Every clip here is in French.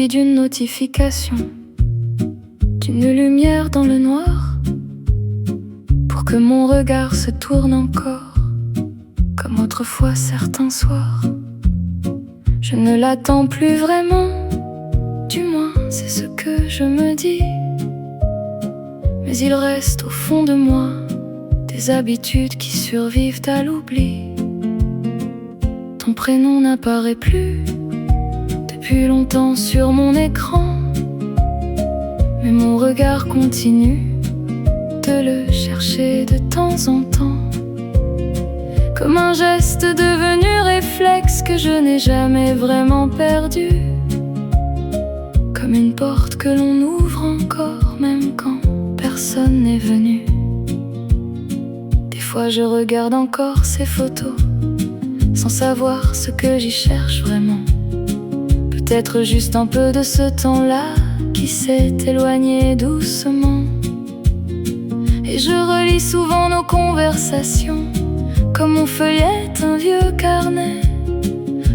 suffit d'une notification, d'une lumière dans le noir, pour que mon regard se tourne encore, comme autrefois certains soirs. Je ne l'attends plus vraiment, du moins c'est ce que je me dis. Mais il reste au fond de moi des habitudes qui survivent à l'oubli. Ton prénom n'apparaît plus depuis longtemps sur mon écran, mais mon regard continue de le chercher de temps en temps, comme un geste devenu réflexe que je n'ai jamais vraiment perdu, comme une porte que l'on ouvre encore même quand personne n'est venu. Des fois je regarde encore ces photos sans savoir ce que j'y cherche vraiment. Peut-être juste un peu de ce temps-là qui s'est éloigné doucement. Et je relis souvent nos conversations comme on feuillette un vieux carnet,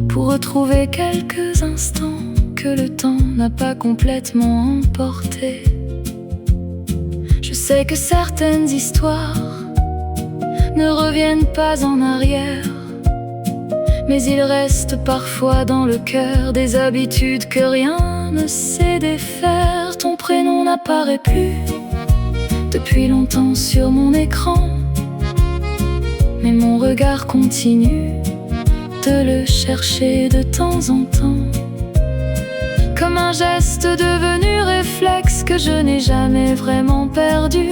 pour retrouver quelques instants que le temps n'a pas complètement emporté. Je sais que certaines histoires ne reviennent pas en arrière, mais il reste parfois dans le cœur des habitudes que rien ne sait défaire. Ton prénom n'apparaît plus depuis longtemps sur mon écran, mais mon regard continue de le chercher de temps en temps, comme un geste devenu réflexe que je n'ai jamais vraiment perdu,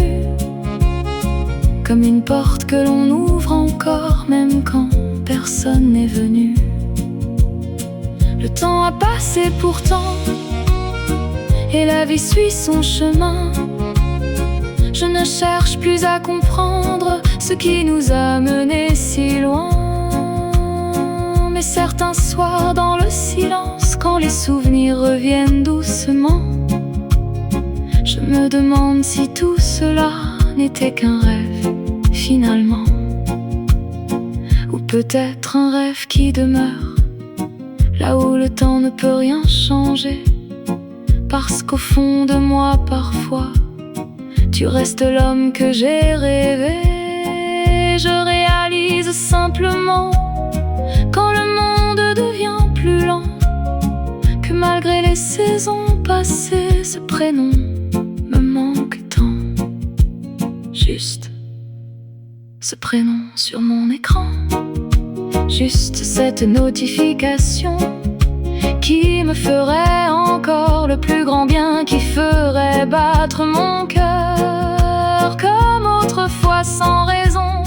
comme une porte que l'on ouvre encore même quand personne n'est venu. Le temps a passé pourtant, et la vie suit son chemin. Je ne cherche plus à comprendre ce qui nous a menés si loin, mais certains soirs dans le silence, quand les souvenirs reviennent doucement, je me demande si tout cela n'était qu'un rêve finalement, ou peut-être un rêve qui demeure là où le temps ne peut rien changer, parce qu'au fond de moi parfois tu restes l'homme que j'ai rêvé. Je réalise simplement, quand le monde devient plus lent, que malgré les saisons passées, ce prénom me manque tant. Juste ce prénom sur mon écran, juste cette notification qui me ferait encore le plus grand bien, qui ferait battre mon cœur comme autrefois sans raison,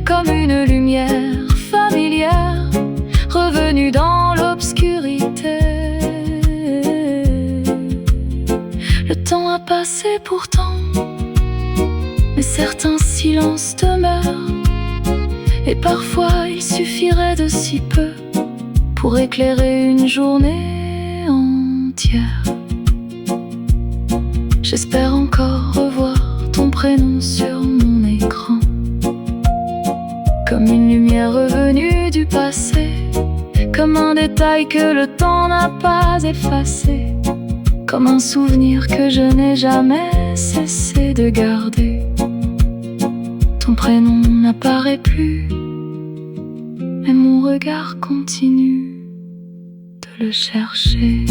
comme une lumière familière revenue dans l'obscurité. Le temps a passé pourtant, mais certains silences demeurent, et parfois il suffirait de si peu pour éclairer une journée entière. J'espère encore revoir ton prénom sur mon écran, comme une lumière revenue du passé, comme un détail que le temps n'a pas effacé, comme un souvenir que je n'ai jamais cessé de garder. Ton prénom n'apparaît plus, mais mon regard continue de le chercher.